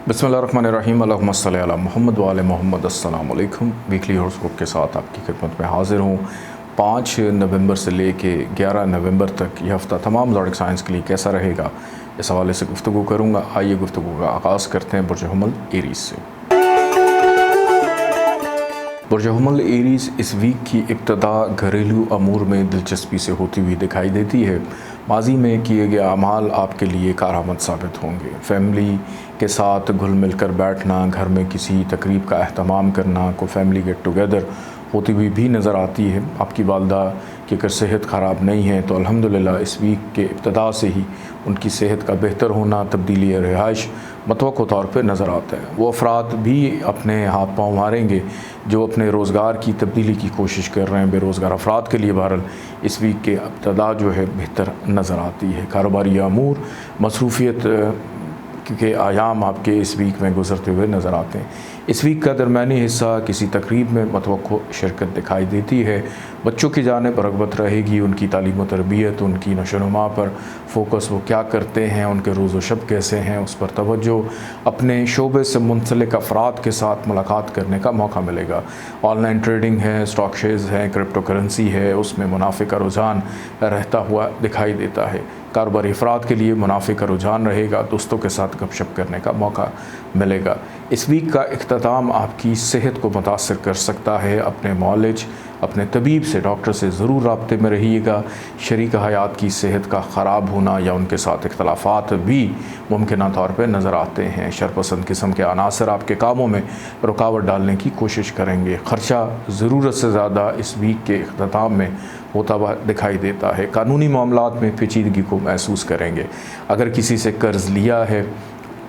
बिस्मिल्लाहिर्रहमानिर्रहीम अल्लाहुम्मा सल्ली अला मुहम्मद व आले मोहम्मद। अस्सलाम वालेकुम। वीकली हॉरोस्कोप के साथ आपकी खिदमत में हाजिर हूँ। 5 नवंबर से लेके 11 नवंबर तक यह हफ़्ता तमाम ज़ोडिक साइंस के लिए कैसा रहेगा, इस हवाले से गुफ्तगू करूँगा। आइए गुफ्तगू का आगाज़ करते हैं बुर्ज हुमल एरीज़ से। बुर्ज हुमल एरीज़ इस वीक की इब्तदा घरेलू अमूर में दिलचस्पी से होती हुई दिखाई देती है। माजी में किए गए अमाल आपके लिए कारआमद साबित होंगे। फैमिली के साथ घुल मिल कर बैठना, घर में किसी तकरीब का अहतमाम करना, कोई फैमिली गेट टुगेदर होती हुई भी नज़र आती है। आपकी वालदा की अगर सेहत ख़राब नहीं है तो अल्हम्दुलिल्लाह इस वीक के इब्तदा से ही उनकी सेहत का बेहतर होना, तब्दीली रिहाइश मतवक़्क़ो तौर पर नज़र आता है। वो अफराद भी अपने हाथ पाँव मारेंगे जो अपने रोज़गार की तब्दीली की कोशिश कर रहे हैं। बेरोज़गार अफराद के लिए बहरहाल इस वीक के इब्तदा जो है बेहतर नज़र आती है। कारोबारी अमूर मसरूफ़ियत के आयाम आपके इस वीक में गुजरते हुए नज़र आते हैं। इस वीक का दरमियानी हिस्सा किसी तकरीब में मतवक्को शिरकत दिखाई देती है। बच्चों की जानिब रग़बत रहेगी, उनकी तालीम व तरबियत, उनकी नशोनुमा पर फोकस, वो क्या करते हैं, उनके रोज़ व शब कैसे हैं, उस पर तवज्जो, अपने शोबे से मुंसलिक अफराद के साथ मुलाकात करने का मौका मिलेगा। ऑनलाइन ट्रेडिंग है, स्टॉक शेयर्स हैं, क्रिप्टो करेंसी है, उसमें मुनाफे का रुझान रहता हुआ दिखाई देता है। कारोबारी अफराद के लिए मुनाफे का रुझान रहेगा, दोस्तों के साथ गपशप करने का मौका मिलेगा। इस वीक का इख्तिताम आपकी सेहत को मुतासर कर सकता है। अपने मौलिज, अपने तबीब से, डॉक्टर से ज़रूर राब्ते में रहिएगा। शरीक हयात की सेहत का ख़राब होना या उनके साथ इख्तलाफात भी मुमकिन तौर पर नज़र आते हैं। शरपसंद किस्म के अनासर आपके कामों में रुकावट डालने की कोशिश करेंगे। ख़र्चा ज़रूरत से ज़्यादा इस वीक के इख्तिताम में होता हुआ दिखाई देता है। कानूनी मामलात में पेचीदगी को महसूस करेंगे। अगर किसी से कर्ज़ लिया है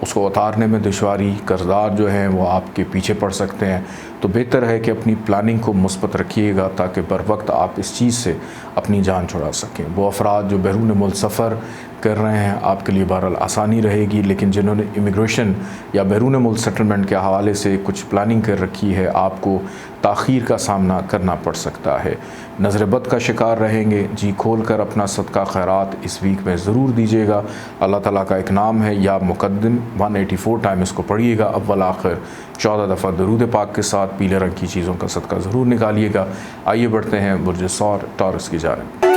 उसको उतारने में दुश्वारी, कर्ज़दार जो हैं वो आपके पीछे पड़ सकते हैं, तो बेहतर है कि अपनी प्लानिंग को मुस्बत रखिएगा ताकि बर वक्त आप इस चीज़ से अपनी जान छुड़ा सकें। वो अफराद जो बैरून मुल्क सफ़र कर रहे हैं आपके लिए बहरहाल आसानी रहेगी, लेकिन जिन्होंने इमिग्रेशन या बैरून मुल्क सेटलमेंट के हवाले से कुछ प्लानिंग कर रखी है आपको ताख़ीर का सामना करना पड़ सकता है। नज़र बद का शिकार रहेंगे। जी खोल कर अपना सदका खैरात इस वीक में ज़रूर दीजिएगा। अल्लाह ताला का एक नाम है या मुक़द्दम, 184 टाइम इसको पढ़िएगा। अव्वल आखिर 14 दफ़ा दरूद पाक के साथ पीले रंग की चीज़ों का सदका ज़रूर निकालिएगा। आइए बढ़ते हैं बुर्ज सौर टॉरस की जानिब।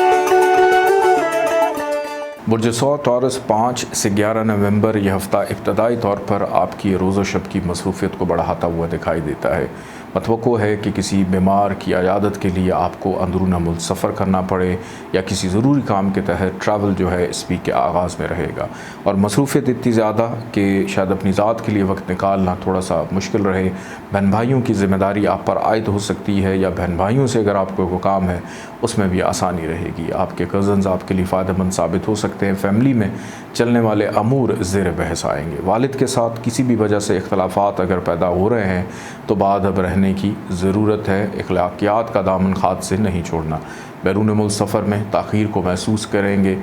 बुर्ज सौर टॉरस 5 से 11 नवंबर यह हफ़्ता इब्तदाई तौर पर आपकी रोज़ व शब की मसरूफ़ियत को बढ़ाता हुआ दिखाई देता है। मतवक्को है कि किसी बीमार की अयादत के लिए आपको अंदरून मुल्क सफ़र करना पड़े या किसी ज़रूरी काम के तहत ट्रैवल जो है इस वीक के आगाज़ में रहेगा। और मसरूफ़ियत इतनी ज़्यादा कि शायद अपनी ज़ात के लिए वक्त निकालना थोड़ा सा मुश्किल रहे। बहन भाइयों की ज़िम्मेदारी आप पर आयद हो सकती है, या बहन भाइयों से अगर आपको कोई काम है उसमें भी आसानी रहेगी। आपके कज़न्स आपके लिए फ़ायदेमंद साबित हो सकते हैं। फैमिली में चलने वाले अमूर ज़ेर बहस आएंगे। वालिद के साथ किसी भी वजह से इख्तलाफात अगर पैदा हो रहे हैं तो बाअदब रहने की ज़रूरत है। अखलाकियात का दामन खाद से नहीं छोड़ना। बैरून मुल्क सफ़र में ताख़ीर को महसूस करेंगे।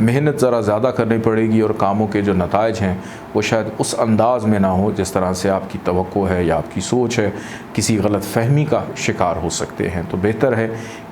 मेहनत ज़रा ज़्यादा करनी पड़ेगी और कामों के जो नताइज हैं वो शायद उस अंदाज़ में ना हो जिस तरह से आपकी तवक्को है या आपकी सोच है। किसी गलत फहमी का शिकार हो सकते हैं, तो बेहतर है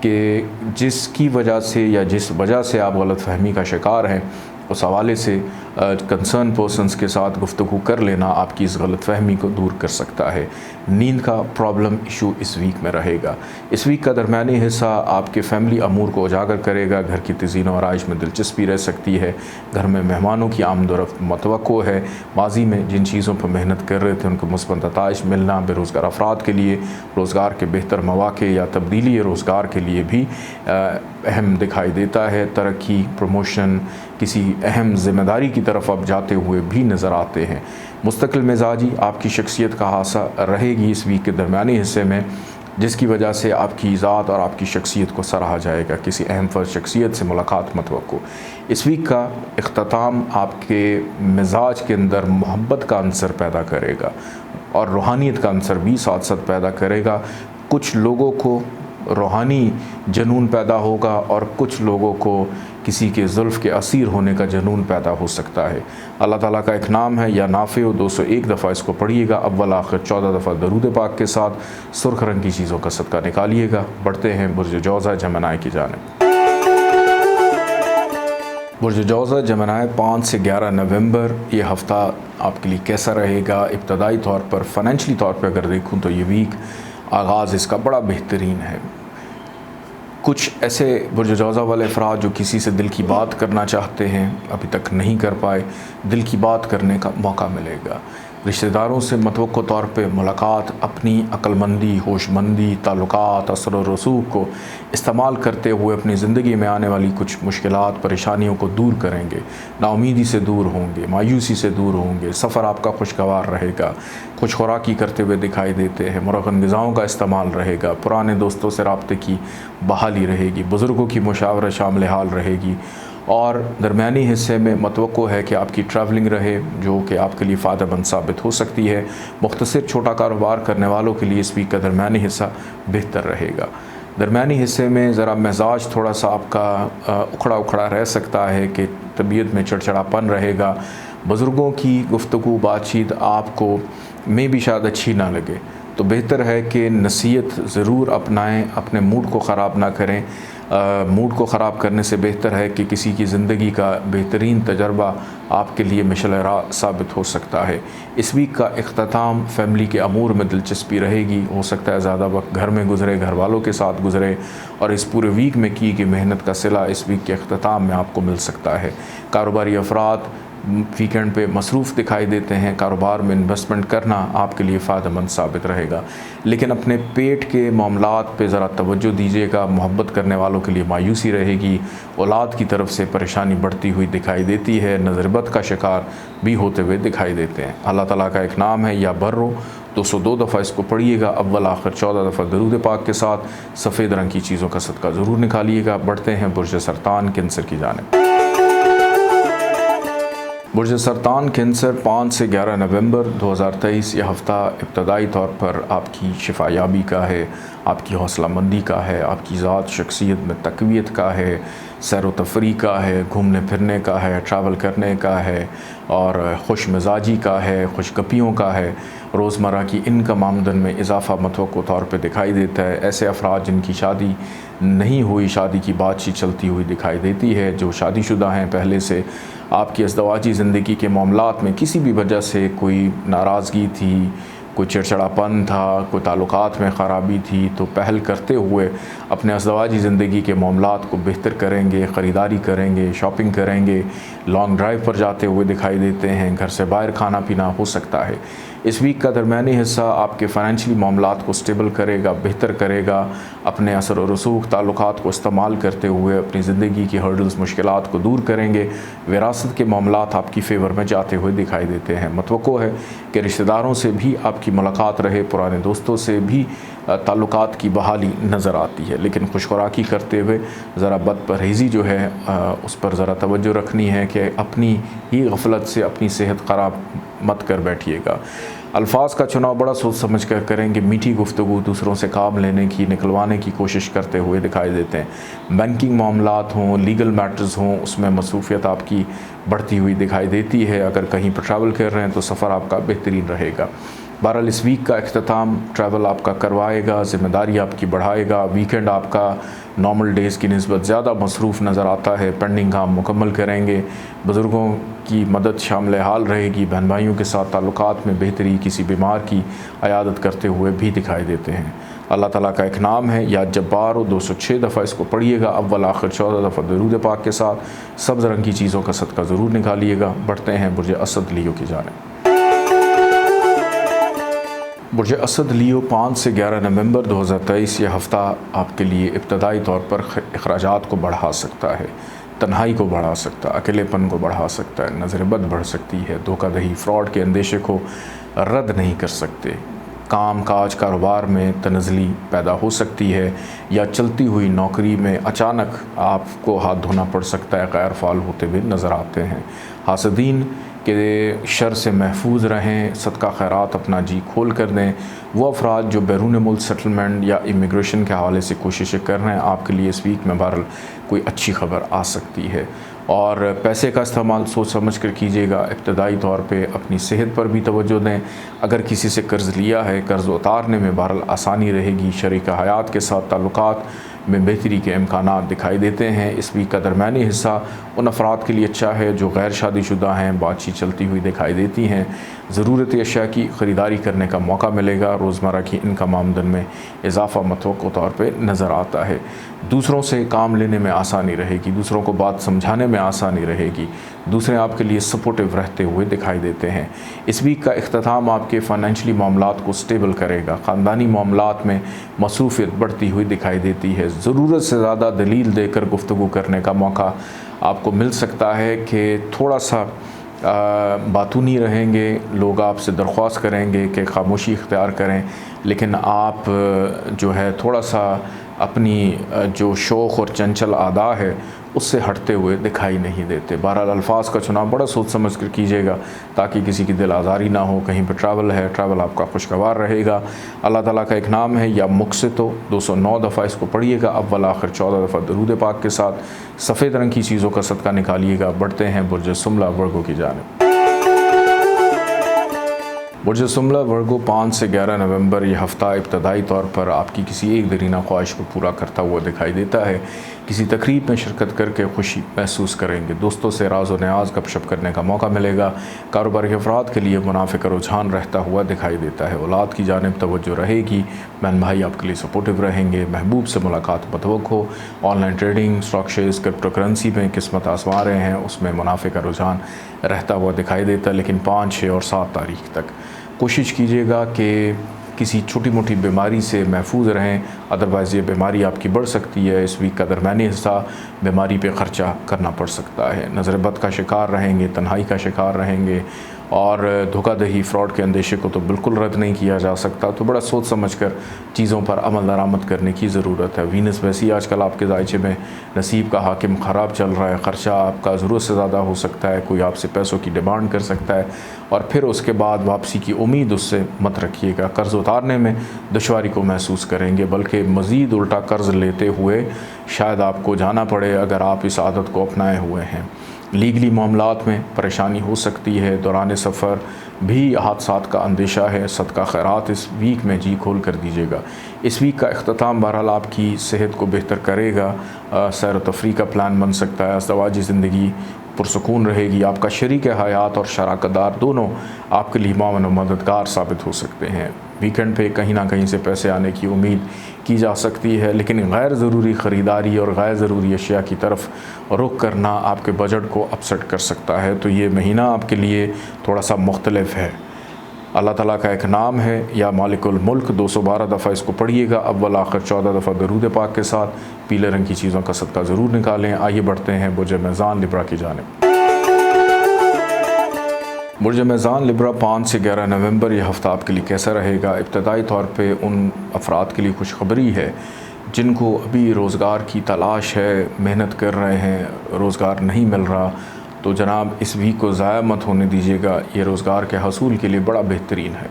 कि जिसकी वजह से या जिस वजह से आप गलत फहमी का शिकार हैं उस हवाले से कंसर्न पर्सनस के साथ गुफ्तगू कर लेना आपकी इस गलत फहमी को दूर कर सकता है। नींद का प्रॉब्लम इशू इस वीक में रहेगा। इस वीक का दरमियानी हिस्सा आपके फैमिली अमूर को उजागर करेगा। घर की तज़ीन और आराइश में दिलचस्पी रह सकती है। घर में मेहमानों की आमदोरफ्त मतवक्को है। माजी में जिन चीज़ों पर मेहनत कर रहे थे उनको मुस्बत नताइज मिलना बेरोज़गार अफराद के लिए रोज़गार के बेहतर मौक़े या तब्दीली रोज़गार के लिए भी अहम दिखाई देता है। तरक्की, प्रमोशन, किसी अहम ज़िम्मेदारी की तरफ आप जाते हुए भी नज़र आते हैं। मुस्तकिल मिजाजी आपकी शख्सियत का हासा रहेगी इस वीक के दरमियानी हिस्से में, जिसकी वजह से आपकी ज़ात और आपकी शख्सियत को सराहा जाएगा। किसी अहम फ़र्द शख्सियत से मुलाकात मतवक्को। इस वीक का इख्तिताम आपके मिजाज के अंदर मोहब्बत का अंसर पैदा करेगा और रूहानियत का अंसर भी साथ साथ पैदा करेगा। कुछ लोगों को रूहानी जनून पैदा होगा और कुछ लोगों को किसी के जुल्फ़ के असीर होने का जनून पैदा हो सकता है। अल्लाह ताला का एक नाम है या नाफ़े, 201 दफ़ा इसको पढ़िएगा। अव्वल आखिर 14 दफ़ा दरूद पाक के साथ सुर्ख रंग की चीज़ों का सदका निकालिएगा। बढ़ते हैं बुर्ज जौज़ा जमनाई की जानिब। برج جوزہ جمنائے 5 سے 11 نومبر، یہ ہفتہ آپ کے لیے کیسا رہے گا؟ ابتدائی طور پر فائنینشلی طور پہ اگر دیکھوں تو یہ ویک آغاز اس کا بڑا بہترین ہے۔ کچھ ایسے برج جوزہ والے افراد جو کسی سے دل کی بات کرنا چاہتے ہیں، ابھی تک نہیں کر پائے، دل کی بات کرنے کا موقع ملے گا۔ رشتہ داروں سے متوقع طور پہ ملاقات اپنی عقل مندی، ہوش مندی، تعلقات، اثر و رسوخ کو استعمال کرتے ہوئے اپنی زندگی میں آنے والی کچھ مشکلات، پریشانیوں کو دور کریں گے، نا امیدی سے دور ہوں گے، مایوسی سے دور ہوں گے۔ سفر آپ کا خوشگوار رہے گا، خوش خوراکی کرتے ہوئے دکھائی دیتے ہیں، مرغن غذاؤں کا استعمال رہے گا، پرانے دوستوں سے رابطے کی بحالی رہے گی، بزرگوں کی مشاورت شامل حال رہے گی، اور درمیانی حصے میں متوقع ہے کہ آپ کی ٹریولنگ رہے جو کہ آپ کے لیے فائدہ مند ثابت ہو سکتی ہے۔ مختصر چھوٹا کاروبار کرنے والوں کے لیے اس ویک کا درمیانی حصہ بہتر رہے گا۔ درمیانی حصے میں ذرا مزاج تھوڑا سا آپ کا اکھڑا رہ سکتا ہے کہ طبیعت میں چڑچڑاپن رہے گا۔ بزرگوں کی گفتگو بات چیت آپ کو میں بھی شاید اچھی نہ لگے، تو بہتر ہے کہ نصیحت ضرور اپنائیں، اپنے موڈ کو خراب نہ کریں۔ موڈ کو خراب کرنے سے بہتر ہے کہ کسی کی زندگی کا بہترین تجربہ آپ کے لیے مشعل راہ ثابت ہو سکتا ہے۔ اس ویک کا اختتام فیملی کے امور میں دلچسپی رہے گی، ہو سکتا ہے زیادہ وقت گھر میں گزرے، گھر والوں کے ساتھ گزرے، اور اس پورے ویک میں کی گئی محنت کا صلہ اس ویک کے اختتام میں آپ کو مل سکتا ہے۔ کاروباری افراد ویکینڈ پہ مصروف دکھائی دیتے ہیں، کاروبار میں انویسٹمنٹ کرنا آپ کے لیے فائدہ مند ثابت رہے گا، لیکن اپنے پیٹ کے معاملات پہ ذرا توجہ دیجیے گا۔ محبت کرنے والوں کے لیے مایوسی رہے گی، اولاد کی طرف سے پریشانی بڑھتی ہوئی دکھائی دیتی ہے، نظر بد کا شکار بھی ہوتے ہوئے دکھائی دیتے ہیں۔ اللہ تعالیٰ کا ایک نام ہے یا برو، 202 دفعہ اس کو پڑھیے گا، اول آخر 14 دفعہ درود پاک کے ساتھ۔ سفید رنگ کی چیزوں کا صدقہ ضرور نکالیے گا۔ بڑھتے ہیں برج سرطان کینسر کی جانب۔ برج سرطان کینسر 5 سے 11 نومبر 2023، یہ ہفتہ ابتدائی طور پر آپ کی شفا یابی کا ہے، آپ کی حوصلہ مندی کا ہے، آپ کی ذات شخصیت میں تقویت کا ہے، سیر و تفریح کا ہے، گھومنے پھرنے کا ہے، ٹریول کرنے کا ہے، اور خوش مزاجی کا ہے، خوش گپیوں کا ہے۔ روزمرہ کی انکم آمدن میں اضافہ متوقع طور پہ دکھائی دیتا ہے۔ ایسے افراد جن کی شادی نہیں ہوئی، شادی کی بات چیت چلتی ہوئی دکھائی دیتی ہے، جو شادی شدہ ہیں پہلے سے، آپ کی ازدواجی زندگی کے معاملات میں کسی بھی وجہ سے کوئی ناراضگی تھی، کوئی چڑچڑاپن تھا، کوئی تعلقات میں خرابی تھی، تو پہل کرتے ہوئے اپنے ازدواجی زندگی کے معاملات کو بہتر کریں گے، خریداری کریں گے، شاپنگ کریں گے، لانگ ڈرائیو پر جاتے ہوئے دکھائی دیتے ہیں، گھر سے باہر کھانا پینا ہو سکتا ہے۔ اس ویک کا درمیانی حصہ آپ کے فائنینشلی معاملات کو سٹیبل کرے گا، بہتر کرے گا۔ اپنے اثر و رسوخ تعلقات کو استعمال کرتے ہوئے اپنی زندگی کی ہرڈلز، مشکلات کو دور کریں گے۔ وراثت کے معاملات آپ کی فیور میں جاتے ہوئے دکھائی دیتے ہیں۔ متوقع ہے کہ رشتہ داروں سے بھی آپ کی ملاقات رہے، پرانے دوستوں سے بھی تعلقات کی بحالی نظر آتی ہے، لیکن خوش خوراکی کرتے ہوئے ذرا بد پرہیزی جو ہے اس پر ذرا توجہ رکھنی ہے کہ اپنی ہی غفلت سے اپنی صحت خراب مت کر بیٹھیے گا۔ الفاظ کا چناؤ بڑا سوچ سمجھ کر کریں گے۔ میٹھی گفتگو دوسروں سے کام لینے کی، نکلوانے کی کوشش کرتے ہوئے دکھائی دیتے ہیں۔ بینکنگ معاملات ہوں، لیگل میٹرز ہوں، اس میں مصروفیت آپ کی بڑھتی ہوئی دکھائی دیتی ہے۔ اگر کہیں پر ٹریول کر رہے ہیں تو سفر آپ کا بہترین رہے گا۔ بہرحال اس ویک کا اختتام ٹریول آپ کا کروائے گا، ذمہ داری آپ کی بڑھائے گا۔ ویکینڈ آپ کا نارمل ڈیز کی نسبت زیادہ مصروف نظر آتا ہے، پینڈنگ کام مکمل کریں گے۔ بزرگوں کی مدد شامل حال رہے گی۔ بہن بھائیوں کے ساتھ تعلقات میں بہتری، کسی بیمار کی عیادت کرتے ہوئے بھی دکھائی دیتے ہیں۔ اللہ تعالیٰ کا ایک نام ہے یا جبار، 206 دفعہ اس کو پڑھیے گا، اول آخر 14 دفعہ درود پاک کے ساتھ۔ سبز رنگ کی چیزوں کا صدقہ ضرور نکالیے گا۔ بڑھتے ہیں برج اسد لیو کی جانب۔ برج اسد لیو 5 سے 11 نومبر 2023، یہ ہفتہ آپ کے لیے ابتدائی طور پر اخراجات کو بڑھا سکتا ہے، تنہائی کو بڑھا سکتا ہے، اکیلے پن کو بڑھا سکتا ہے، نظر بد بڑھ سکتی ہے، دھوکہ دہی، فراڈ کے اندیشے کو رد نہیں کر سکتے۔ کام کاج کاروبار میں تنزلی پیدا ہو سکتی ہے، یا چلتی ہوئی نوکری میں اچانک آپ کو ہاتھ دھونا پڑ سکتا ہے، غیر فعال ہوتے ہوئے نظر آتے ہیں۔ حاسدین کہ شر سے محفوظ رہیں، صدقہ خیرات اپنا جی کھول کر دیں۔ وہ افراد جو بیرون ملک سیٹلمنٹ یا امیگریشن کے حوالے سے کوششیں کر رہے ہیں، آپ کے لیے اس ویک میں بہرحال کوئی اچھی خبر آ سکتی ہے۔ اور پیسے کا استعمال سوچ سمجھ کر کیجیے گا۔ ابتدائی طور پہ اپنی صحت پر بھی توجہ دیں۔ اگر کسی سے قرض لیا ہے، قرض اتارنے میں بہرحال آسانی رہے گی۔ شریک حیات کے ساتھ تعلقات में बेहतरी के इम्कानात दिखाई देते हैं। इस वीक का दरमियानी हिस्सा उन अफराद के लिए अच्छा है जो गैर शादीशुदा हैं, बातचीत चलती हुई दिखाई देती हैं। ज़रूरती अशिया की ख़रीदारी करने का मौका मिलेगा। रोज़मर्रा की इनकम आमदन में इजाफ़ा मतवक़्क़ो तौर पे नज़र आता है। दूसरों से काम लेने में आसानी रहेगी, दूसरों को बात समझाने में आसानी रहेगी, दूसरे आपके लिए सपोर्टिव रहते हुए दिखाई देते हैं। इस वीक का इख्तिताम आपके फ़ाइनेंशली मामलात को स्टेबल करेगा। ख़ानदानी मामलात में मसरूफ़ियत बढ़ती हुई दिखाई देती है। ज़रूरत से ज़्यादा दलील देकर गुफ्तगू करने का मौका आपको मिल सकता है कि थोड़ा सा बातूनी रहेंगे, लोग आपसे दरख्वास्त करेंगे कि खामोशी इख्तियार करें, लेकिन आप जो है थोड़ा सा अपनी जो शौक़ और चंचल आदा है उससे हटते हुए दिखाई नहीं देते। बहरहाल अल्फाज का चुनाव बड़ा सोच समझ कर कीजिएगा ताकि किसी की दिल आज़ारी ना हो। कहीं पर ट्रैवल है, ट्रैवल आपका खुशगवार रहेगा। अल्लाह ताला का एक नाम है या मुक़सितो, 209 दफ़ा इसको पढ़िएगा, अव्वल आखिर 14 दफ़ा दरूद पाक के साथ। सफ़ेद रंग की चीज़ों का सदका निकालिएगा। बढ़ते हैं बुर्ज सुमला वर्गो की जानिब। बुर्ज सुमला वर्गो 5 से 11 नवंबर ये हफ़्ता इब्तदाई तौर पर आपकी किसी एक दरीना ख्वाहिश को पूरा करता हुआ दिखाई देता है। किसी तकरीब में शिरकत करके खुशी महसूस करेंगे। दोस्तों से राज और न्याज गपशप करने का मौका मिलेगा। कारोबारी अफराद के लिए मुनाफे का रुझान रहता हुआ दिखाई देता है। औलाद की जानिब तवज्जो रहेगी। बहन भाई आपके लिए सपोर्टिव रहेंगे। महबूब से मुलाकात मतवक़्क़ हो। Online trading, stock shares, crypto currency में किस्मत आजमा रहे हैं, उसमें मुनाफे का रुझान रहता हुआ दिखाई देता है। लेकिन 5, 6 और 7 तारीख तक कोशिश कीजिएगा कि किसी छोटी मोटी बीमारी से महफूज रहें, अदरवाइज़ ये बीमारी आपकी बढ़ सकती है। इस वीक का दरमियानी हिस्सा बीमारी पे ख़र्चा करना पड़ सकता है। नज़र बद का शिकार रहेंगे, तन्हाई का शिकार रहेंगे और धोखाधड़ी फ्रॉड के अंदेशे को तो बिल्कुल रद्द नहीं किया जा सकता। तो बड़ा सोच समझ कर चीज़ों पर अमल दरामद करने की ज़रूरत है। वीनस वैसे ही आजकल आपके दायचे में नसीब का हाकिम ख़राब चल रहा है। ख़र्चा आपका ज़रूरत से ज़्यादा हो सकता है। कोई आपसे पैसों की डिमांड कर सकता है और फिर उसके बाद वापसी की उम्मीद उससे मत रखिएगा। कर्ज़ उतारने में दुश्वारी को महसूस करेंगे, बल्कि मज़ीद उल्टा कर्ज़ लेते हुए शायद आपको जाना पड़े अगर आप इस आदत को अपनाए हुए हैं। लीगली मामलात में परेशानी हो सकती है। दौरान सफ़र भी हादसात का अंदेशा है। सदका खैरात इस वीक में जी खोल कर दीजिएगा। इस वीक का इख्तिताम बहरहाल आपकी सेहत को बेहतर करेगा। सैर व तफरीह का प्लान बन सकता है। अज़दवाजी ज़िंदगी पुरसकून रहेगी। आपका शरीक हयात और शराकतदार दोनों आपके लिए मावन व मददगार साबित हो सकते हैं। वीकेंड पे कहीं ना कहीं से पैसे आने की उम्मीद की जा सकती है, लेकिन गैर ज़रूरी ख़रीदारी और गैर ज़रूरी अशिया की तरफ रुख करना आपके बजट को अपसेट कर सकता है। तो ये महीना आपके लिए थोड़ा सा मुख्तलिफ है। अल्लाह ताला का एक नाम है या मालिकुल मुल्क, 212 दफ़ा इसको पढ़िएगा, अव्वल आखिर 14 दफ़ा दरूद पाक के साथ। पीले रंग की चीज़ों का सदका ज़रूर निकालें। आइए बढ़ते हैं बुर्ज मीज़ान लिब्रा की जानिब। बुर्ज मीज़ान लिब्रा 5 से 11 नवंबर ये हफ़्ता आपके लिए कैसा रहेगा? इब्तदाई तौर पे उन अफराद के लिए खुशखबरी है जिनको अभी रोज़गार की तलाश है, मेहनत कर रहे हैं, रोज़गार नहीं मिल रहा। तो जनाब इस वीक को ज़ाया मत होने दीजिएगा। ये रोज़गार के हसूल के लिए बड़ा बेहतरीन है।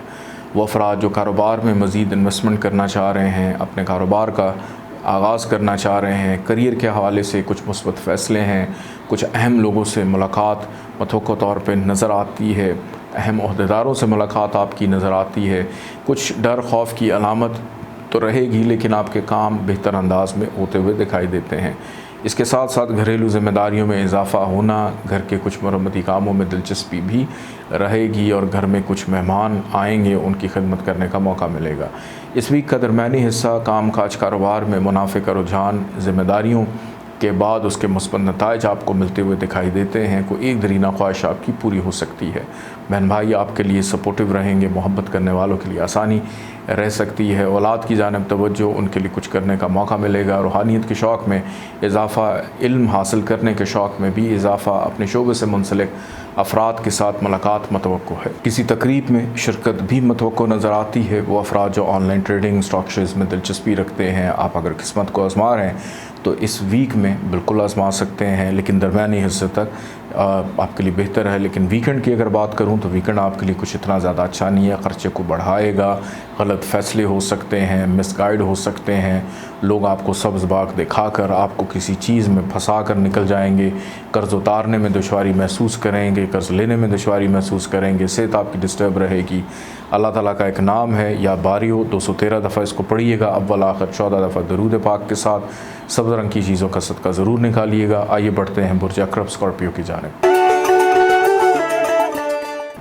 वो अफराद जो कारोबार में मज़ीद इन्वेस्टमेंट करना चाह रहे हैं, अपने कारोबार का आगाज़ करना चाह रहे हैं, करियर के हवाले से कुछ मुस्बत फ़ैसले हैं, कुछ अहम लोगों से मुलाकात मतवक़्क़ो तौर पे नज़र आती है, अहम ओहदेदारों से मुलाकात आपकी नज़र आती है। कुछ डर खौफ की अलामत तो रहेगी, लेकिन आपके काम बेहतर अंदाज में होते हुए दिखाई देते हैं। इसके साथ साथ घरेलू ज़िम्मेदारियों में इजाफ़ा होना, घर के कुछ मरम्मती कामों में दिलचस्पी भी रहेगी और घर में कुछ मेहमान आएंगे, उनकी खिदमत करने का मौका मिलेगा। इस वीक का दरमियानी हिस्सा काम काज कारोबार में मुनाफे का रुझान, ज़िम्मेदारियों के बाद उसके मुस्बत नताइज आपको मिलते हुए दिखाई देते हैं। कोई एक दरीना ख्वाहिश आपकी पूरी हो सकती है। बहन भाई आपके लिए सपोर्टिव रहेंगे। मोहब्बत करने वालों के लिए आसानी रह सकती है। औलाद की जानिब तवज्जो, उनके लिए कुछ करने का मौका मिलेगा। रूहानियत के शौक़ में इजाफ़ा, इल्म हासिल करने के शौक़ में भी इजाफ़ा, अपने शोबे से मुंसलिक अफराद के साथ मुलाकात मतवक्को है। किसी तकरीब में शिरकत भी मतवक्को नज़र आती है। वो अफराद जो ऑनलाइन ट्रेडिंग, स्टॉक शेयर्स में दिलचस्पी रखते हैं, आप अगर किस्मत को आजमा रहे हैं तो इस वीक में बिल्कुल आजमा सकते हैं, लेकिन दरमियानी हिस्से तक आपके लिए बेहतर है। लेकिन वीकेंड की अगर बात करूं तो वीकेंड आपके लिए कुछ इतना ज़्यादा अच्छा नहीं है। ख़र्चे को बढ़ाएगा, गलत फ़ैसले हो सकते हैं, मिसगाइड हो सकते हैं। लोग आपको सब्ज़ बाग दिखाकर आपको किसी चीज़ में फंसा कर निकल जाएंगे। कर्ज़ उतारने में दुश्वारी महसूस करेंगे, कर्ज़ लेने में दुश्वारी महसूस करेंगे। सेहत आपकी डिस्टर्ब रहेगी। अल्लाह ताला का एक नाम है या बारियो, 213 दफ़ा इसको पढ़िएगा, अव्वल आखिर 14 दफ़ा दरूद पाक के साथ। सब्ज़ रंग की चीज़ों का सदका ज़रूर निकालिएगा। आइए बढ़ते हैं बुर्ज अक़रब स्कॉर्पियो की जानिब।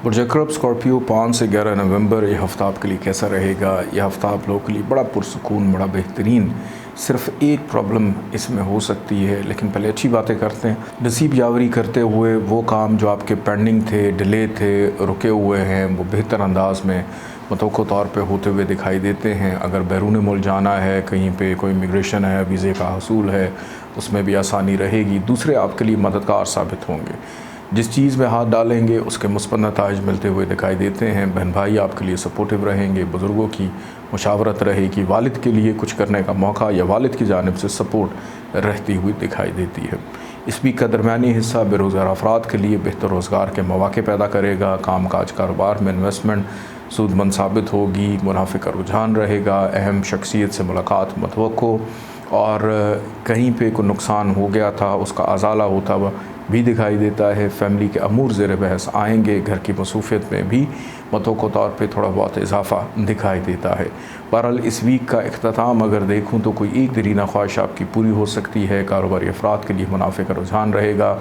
बुर्ज अक़रब स्कॉर्पियो 5 से 11 नवंबर ये हफ़्ता आपके लिए कैसा रहेगा। यह हफ़्ता आप लोगों के लिए बड़ा पुरसुकून, बड़ा बेहतरीन। सिर्फ़ एक प्रॉब्लम इसमें हो सकती है, लेकिन पहले अच्छी बातें करते हैं। नसीब यावरी करते हुए वो काम जो आपके पेंडिंग थे, डिले थे, रुके हुए हैं, वो बेहतर अंदाज में मतवक़्क़ो तौर पे होते हुए दिखाई देते हैं। अगर बैरून मुल्क जाना है, कहीं पे कोई इमिग्रेशन है, वीज़े का हसूल है, उसमें भी आसानी रहेगी। दूसरे आपके लिए मददगार साबित होंगे। जिस चीज़ में हाथ डालेंगे उसके मुस्बत नताइज मिलते हुए दिखाई देते हैं। बहन भाई आपके लिए सपोर्टिव रहेंगे, बुज़ुर्गों की मुशावरत रहेगी, वालिद के लिए कुछ करने का मौका या वालिद की जानिब से सपोर्ट रहती हुई दिखाई देती है। इस वीक का दरमियानी हिस्सा बेरोज़गार अफराद के लिए बेहतर रोज़गार के मौके पैदा करेगा। काम काज कारोबार में इन्वेस्टमेंट सूदमंद साबित होगी। मुनाफे का रुझान रहेगा। अहम शख्सियत से मुलाकात मतवक्को, और कहीं पे कोई नुकसान हो गया था उसका अज़ाला होता हुआ भी दिखाई देता है। फैमिली के अमूर ज़ेर बहस आएंगे। घर की मसरूफ़ियत में भी मतवक्को तौर पे थोड़ा बहुत इजाफ़ा दिखाई देता है। बहरहाल इस वीक का इख्तिताम अगर देखूँ तो कोई एक दरीना ख्वाहिश आपकी पूरी हो सकती है। कारोबारी अफराद के लिए मुनाफे का रुझान रहेगा।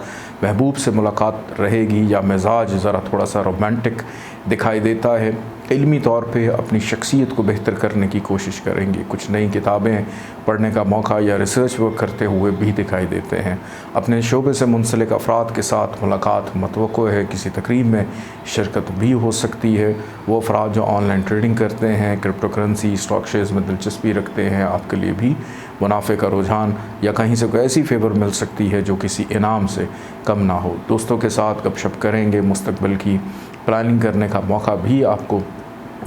महबूब से मुलाकात रहेगी या मिजाज ज़रा थोड़ा सा रोमांटिक दिखाई देता है। इल्मी तौर पे अपनी शख्सियत को बेहतर करने की कोशिश करेंगे। कुछ नई किताबें पढ़ने का मौका या रिसर्च वर्क करते हुए भी दिखाई देते हैं। अपने शोबे से मुंसलिक अफराद के साथ मुलाकात मतवक्को है। किसी तकरीब में शिरकत भी हो सकती है। वो अफराद जो ऑनलाइन ट्रेडिंग करते हैं, क्रिप्टो करेंसी, स्टॉक शेयर्स में दिलचस्पी रखते हैं, आपके लिए भी मुनाफे का रुझान या कहीं से कोई ऐसी फेवर मिल सकती है जो किसी इनाम से कम ना हो। दोस्तों के साथ गपशप करेंगे। मुस्तकबिल की प्लानिंग करने का मौका भी आपको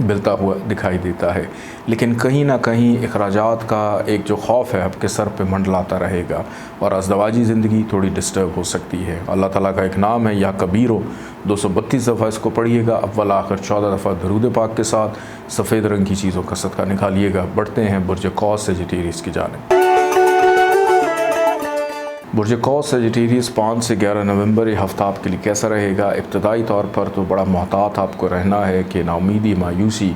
मिलता हुआ दिखाई देता है। लेकिन कहीं ना कहीं अखराजात का एक जो खौफ है आपके सर पे मंडलाता रहेगा और अज़दवाजी ज़िंदगी थोड़ी डिस्टर्ब हो सकती है। अल्लाह ताला का एक नाम है या कबीरो, 232 दफ़ा इसको पढ़िएगा। अव्वल आखिर 14 दफ़ा दरूद पाक के साथ सफ़ेद रंग की चीज़ों का सदका निकालिएगा। बढ़ते हैं बुर्ज कौस सेजिटेरियस की जानिब। बुर्ज कौस सेजिटेरियस 5 से 11 नवंबर ये हफ़्ता आपके लिए कैसा रहेगा। इब्तदाई तौर पर तो बड़ा मोहतात आपको रहना है कि नाउमीदी, मायूसी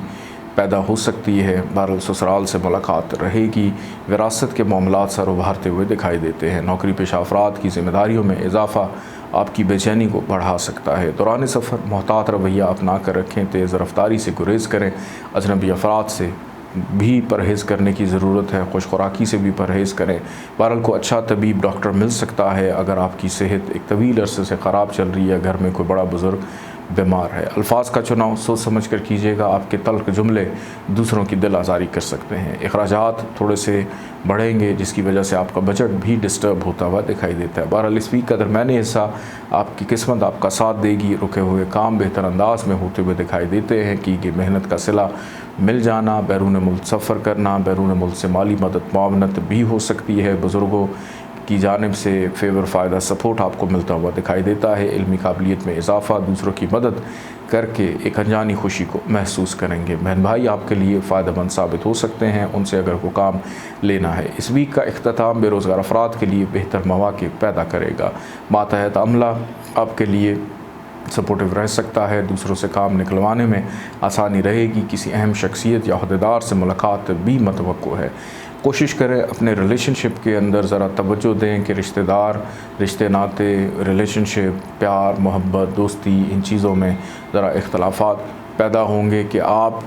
पैदा हो सकती है। बहरहाल ससुराल से मुलाकात रहेगी। विरासत के मामलात सर उभारते हुए दिखाई देते हैं। नौकरी पेशा अफराद की ज़िम्मेदारियों में इजाफ़ा आपकी बेचैनी को बढ़ा सकता है। दौरान सफ़र मोहतात रवैया अपना कर रखें। तेज़ रफ्तारी से गुरेज करें। अजनबी अफराद से भी परहेज़ करने की ज़रूरत है। खुश खुराकी से भी परहेज़ करें। बहरहाल को अच्छा तबीब डॉक्टर मिल सकता है अगर आपकी सेहत एक तवील अरसे से ख़राब चल रही है, घर में कोई बड़ा बुज़ुर्ग बीमार है। अल्फाज का चुनाव सोच समझ कर कीजिएगा। आपके तल्ख जुमले दूसरों की दिल आज़ारी कर सकते हैं। अखराजात थोड़े से बढ़ेंगे जिसकी वजह से आपका बजट भी डिस्टर्ब होता हुआ दिखाई देता है। बहरहाल इस वीक का दरमियानी हिस्सा आपकी किस्मत आपका साथ देगी। रुके हुए काम बेहतर अंदाज में होते हुए दिखाई देते हैं कि मेहनत का सिला मिल जाना, बैरून मुल्क सफ़र करना, बैरून मुल्क से माली मदद मावनत भी हो सकती है। बुज़ुर्गों की जानिब से फेवर फ़ायदा सपोर्ट आपको मिलता हुआ दिखाई देता है। इल्मी काबिलियत में इजाफ़ा, दूसरों की मदद करके एक अनजानी खुशी को महसूस करेंगे। बहन भाई आपके लिए फ़ायदेमंद साबित हो सकते हैं, उनसे अगर को काम लेना है। इस वीक का इख्तिताम बेरोज़गार अफराद के लिए बेहतर मौके पैदा करेगा। मातहत अमला आपके लिए सपोर्टिव रह सकता है। दूसरों से काम निकलवाने में आसानी रहेगी। किसी अहम शख्सियत या अहदेदार से मुलाकात भी मतवक्को है। कोशिश करें अपने रिलेशनशिप के अंदर ज़रा तवज्जो दें कि रिश्तेदार, रिश्ते नाते, रिलेशनशिप, प्यार, मोहब्बत, दोस्ती, इन चीज़ों में ज़रा इख्तलाफात पैदा होंगे कि आप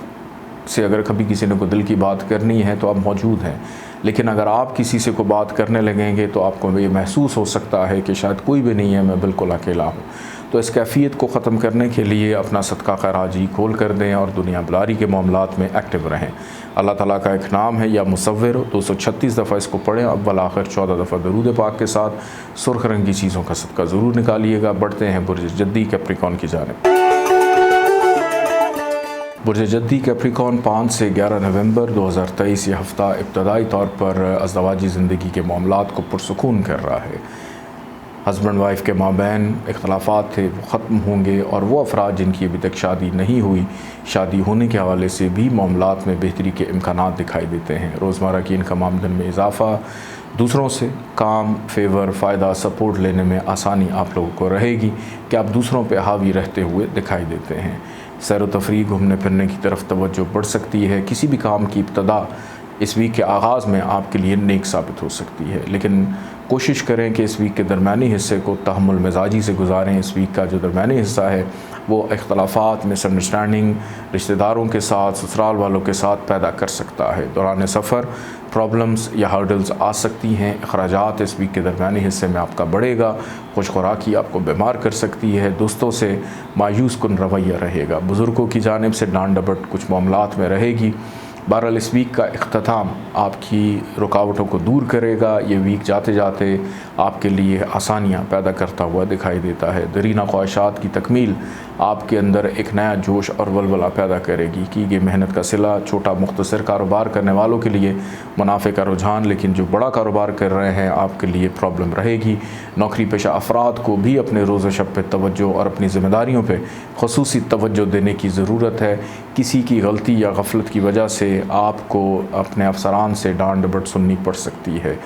से अगर कभी किसी ने को दिल की बात करनी है तो आप मौजूद हैं, लेकिन अगर आप किसी से को बात करने लगेंगे तो आपको ये महसूस हो सकता है कि शायद कोई भी नहीं है, मैं बिल्कुल अकेला हूँ। तो इस कैफियत को ख़त्म करने के लिए अपना सदका खैराजी खोल कर दें और दुनिया बुलारी के मामलात में एक्टिव रहें। अल्लाह ताला का एक नाम है या मुसव्विर, 236 दफ़ा इसको पढ़ें। अव्वल आखिर 14 दफ़ा दरूद पाक के साथ सुर्ख रंग की चीज़ों का सदका ज़रूर निकालिएगा। बढ़ते हैं बुर्ज जद्दी कैप्रिकॉर्न की जानिब। बुर्ज जद्दी कैप्रिकॉर्न 5 से 11 नवंबर 2023 ये हफ़्ता इब्तदाई तौर पर अज़दवाजी ज़िंदगी के मामलात को पुरसुकून कर रहा है। हस्बैंड वाइफ के माबैन इख्तलाफात थे वो ख़त्म होंगे और वो अफराद जिनकी अभी तक शादी नहीं हुई, शादी होने के हवाले से भी मामलात में बेहतरी के इम्कानात दिखाई देते हैं। रोज़मर्रा की इनकम आमदन में इजाफ़ा, दूसरों से काम, फेवर, फ़ायदा, सपोर्ट लेने में आसानी आप लोगों को रहेगी कि आप दूसरों पे हावी रहते हुए दिखाई देते हैं। सैर व तफरीह, घूमने फिरने की तरफ तवज्जो बढ़ सकती है। किसी भी काम की इब्तदा इस वीक के आगाज़ में आपके लिए नेक साबित हो सकती है, लेकिन कोशिश करें कि इस वीक के दरमियानी हिस्से को तहम्मुल मिजाजी से गुजारें। इस वीक का जो दरमियानी हिस्सा है वो इख्तलाफात, मिसअंडरस्टैंडिंग रिश्तेदारों के साथ, ससुराल वालों के साथ पैदा कर सकता है। दौरान सफ़र प्रॉब्लम्स या हर्डल्स आ सकती हैं। अखराजात इस वीक के दरमियानी हिस्से में आपका बढ़ेगा। खुश खुराकी आपको बीमार कर सकती है। दोस्तों से मायूस कुन रवैया रहेगा। बुज़ुर्गों की जानिब से डांट डपट कुछ मामलात में रहेगी। बहरहाल इस वीक का इख्तिताम आपकी रुकावटों को दूर करेगा। ये वीक जाते जाते आपके लिए आसानियाँ पैदा करता हुआ दिखाई देता है। दरीना ख्वाहिशात की तकमील आपके अंदर एक नया जोश और वलवला पैदा करेगी। की गई मेहनत का सिला छोटा मुख्तसर कारोबार करने वालों के लिए मुनाफे का रुझान, लेकिन जो बड़ा कारोबार कर रहे हैं आपके लिए प्रॉब्लम रहेगी। नौकरी पेशा अफराद को भी अपने रोज़ शब पे तवज्जो और अपनी ज़िम्मेदारियों पे ख़ुसूसी तवज्जो देने की ज़रूरत है। किसी की गलती या गफलत की वजह से आपको अपने अफसरान से डांट डपट सुननी पड़ सकती है।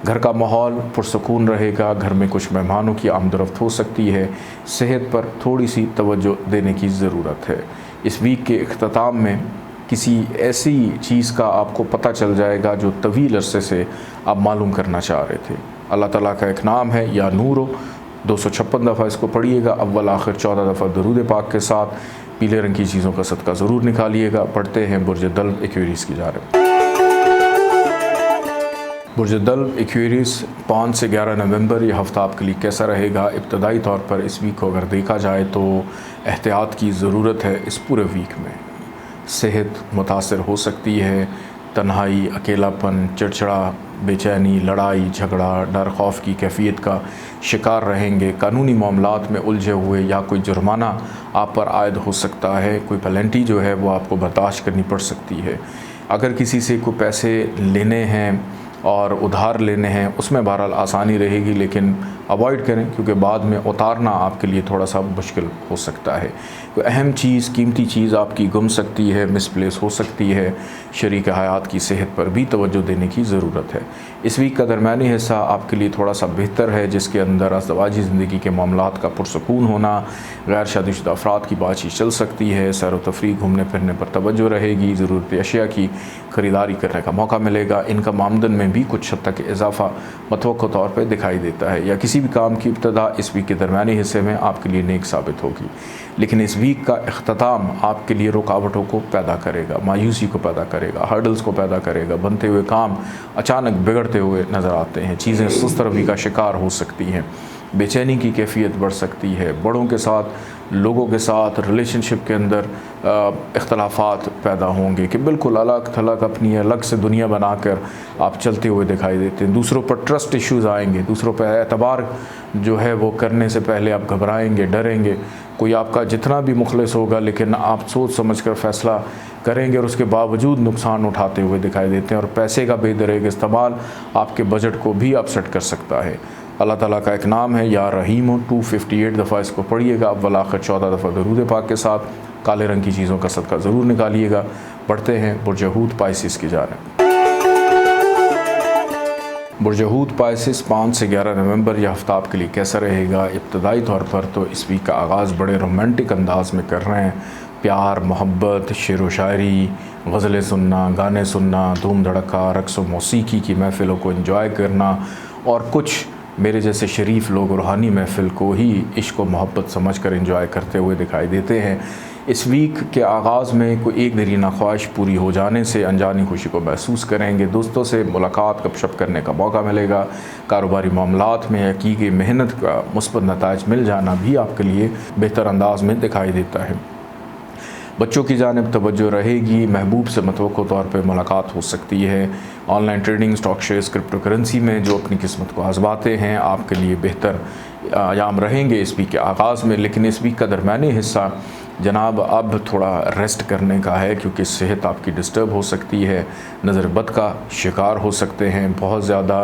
घर का माहौल पुरसकून रहेगा। घर में कुछ मेहमानों की आमदरफ्त हो सकती है। सेहत पर थोड़ी सी तवज्जो देने की ज़रूरत है। इस वीक के इख्तिताम में किसी ऐसी चीज़ का आपको पता चल जाएगा जो तवील अरसे से आप मालूम करना चाह रहे थे। अल्लाह ताला का एक नाम है या नूरो। 256 दफ़ा इसको पढ़िएगा। अव्वल आखिर 14 दफ़ा दरूद पाक के साथ पीले रंग की चीज़ों का सदका ज़रूर निकालिएगा। पढ़ते हैं बुर्ज दल्ब एक्वेरियस की जानिब। बुर्ज दल्ब एक्वेरियस 5 से 11 नवंबर ये हफ़्ता आपके लिए कैसा रहेगा? इब्तदाई तौर पर इस वीक को अगर देखा जाए तो एहतियात की ज़रूरत है। इस पूरे वीक में सेहत मुतासर हो सकती है। तन्हाई, अकेलापन, चिड़चिड़ा, बेचैनी, लड़ाई झगड़ा, डर खौफ की कैफियत का शिकार रहेंगे। कानूनी मामलात में उलझे हुए या कोई जुर्माना आप पर आयद हो सकता है। कोई पेनल्टी जो है वो आपको बर्दाश्त करनी पड़ सकती है। अगर किसी से कोई पैसे लेने हैं और उधार लेने हैं उसमें बहरहाल आसानी रहेगी, लेकिन अवॉइड करें क्योंकि बाद में उतारना आपके लिए थोड़ा सा मुश्किल हो सकता है। कोई अहम चीज़, कीमती चीज़ आपकी गुम सकती है, मिसप्लेस हो सकती है। शरीक हयात की सेहत पर भी तवज्जो देने की ज़रूरत है। इस वीक का दरमियानी हिस्सा आपके लिए थोड़ा सा बेहतर है, जिसके अंदर अज़दवाजी ज़िंदगी के मामलात का पुरसकून होना, गैर शादीशुदा अफराद की बातचीत चल सकती है। सैर व तफरीह, घूमने फिरने पर तवज्जो रहेगी। ज़रूरत अशिया की ख़रीदारी करने का मौका मिलेगा। इनकम आमदन में भी कुछ हद तक इजाफा मतवक्को तौर पर दिखाई देता है। या किसी भी काम की इब्तदा इस वीक के दरमियानी हिस्से में आपके लिए नेक साबित होगी, लेकिन इस वीक का इख्तिताम आपके लिए रुकावटों को पैदा करेगा, मायूसी को पैदा करेगा, हर्डल्स को पैदा करेगा। बनते हुए काम अचानक बिगड़ते हुए नज़र आते हैं। चीज़ें सुस्त रवि का शिकार हो सकती हैं। बेचैनी की कैफियत बढ़ सकती है। बड़ों के साथ, लोगों के साथ रिलेशनशिप के अंदर इख्तलाफात पैदा होंगे कि बिल्कुल अलग थलग अपनी अलग से दुनिया बनाकर आप चलते हुए दिखाई देते हैं। दूसरों पर ट्रस्ट इश्यूज़ आएंगे। दूसरों पर एतबार जो है वो करने से पहले आप घबराएंगे, डरेंगे। कोई आपका जितना भी मुखलिस होगा लेकिन आप सोच समझ कर फ़ैसला करेंगे और उसके बावजूद नुकसान उठाते हुए दिखाई देते हैं। और पैसे का बेदरेग इस्तेमाल आपके बजट को भी अपसेट कर सकता है। अल्लाह ताला का एक नाम है या रहीम। 258 दफ़ा इसको पढ़िएगा। अव्वल आखिर 14 दफ़ा दरूद पाक के साथ काले रंग की चीज़ों का सदका ज़रूर निकालिएगा। बढ़ते हैं बुर्ज हूत पाइसिस की जानिब। बुर्ज हूत पाइसिस 5 से 11 नवंबर यह हफ़्ता आपके लिए कैसा रहेगा? इब्तदाई तौर पर तो इस वीक का आगाज़ बड़े रोमांटिक अंदाज में कर रहे हैं। प्यार, मोहब्बत, शेर व शायरी, गज़लें सुनना, गाने सुनना, धूम धड़का, रक़्स व मौसीकी की महफ़िलों को एंजॉय करना और कुछ मेरे जैसे शरीफ लोग रूहानी महफ़िल को ही इश्क व मोहब्बत समझ कर एंजॉय करते हुए दिखाई देते हैं। इस वीक के आगाज़ में कोई एक दरीना ख्वाहिश पूरी हो जाने से अनजानी खुशी को महसूस करेंगे। दोस्तों से मुलाकात गपशप करने का मौका मिलेगा। कारोबारी मामलात में की गई मेहनत का मुस्बत नताइज मिल जाना भी आपके लिए बेहतर अंदाज में दिखाई देता है। बच्चों की जानिब तवज्जो रहेगी। महबूब से मतवक्को तौर पर मुलाकात हो सकती है। Online trading, stock shares, crypto currency में जो अपनी किस्मत को आजमाते हैं आपके लिए बेहतर आयाम रहेंगे इस वीक के आगाज़ में। लेकिन इस वीक का दरमियानी हिस्सा जनाब अब थोड़ा रेस्ट करने का है, क्योंकि सेहत आपकी डिस्टर्ब हो सकती है। नज़र बद का शिकार हो सकते हैं। बहुत ज़्यादा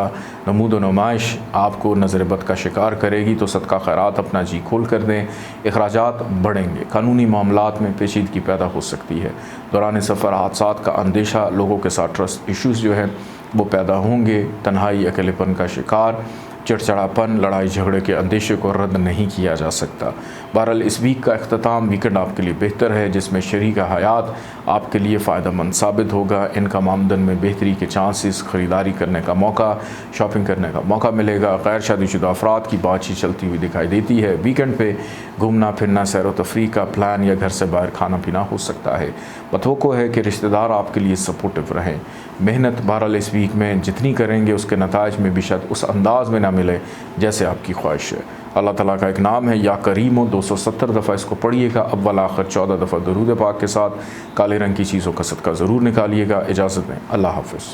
नमूद व नुमाइश आपको नज़र बद का शिकार करेगी, तो सदका खैरात अपना जी खोल कर दें। अखराजात बढ़ेंगे। कानूनी मामलात में पेचीदगी पैदा हो सकती है। दौरान सफ़र हादसात का अंदेशा, लोगों के साथ ट्रस्ट इश्यूज़ जो है वो पैदा होंगे। तन्हाई, अकेलेपन का शिकार, चिड़चिड़ापन, लड़ाई झगड़े के अंदेशे को रद्द नहीं किया जा सकता। बहरहाल इस वीक का अख्ताम वीकेंड आपके लिए बेहतर है, जिसमें शरीक हयात आपके लिए फ़ायदेमंद साबित होगा। इनकम आमदन में बेहतरी के चांसेस, ख़रीदारी करने का मौका, शॉपिंग करने का मौका मिलेगा। गैर शादीशुदा अफराद की बातचीत चलती हुई दिखाई देती है। वीकेंड पे घूमना फिरना, सैर व तफरीह का प्लान या घर से बाहर खाना पीना हो सकता है। मतवक्को है कि रिश्तेदार आपके लिए सपोर्टिव रहें। मेहनत बहरहाल इस वीक में जितनी करेंगे उसके नताइज में भी शायद उस अंदाज में ना मिले जैसे आपकी ख्वाहिश है। अल्लाह ताला का एक नाम है या करीम, 270 दफ़ा इसको पढ़िएगा। अव्वल आखिर 14 दफ़ा दरूद पाक के साथ काले रंग की चीज़ों का सदका ज़रूर निकालिएगा। इजाज़त दें, अल्लाह हाफ़िज़।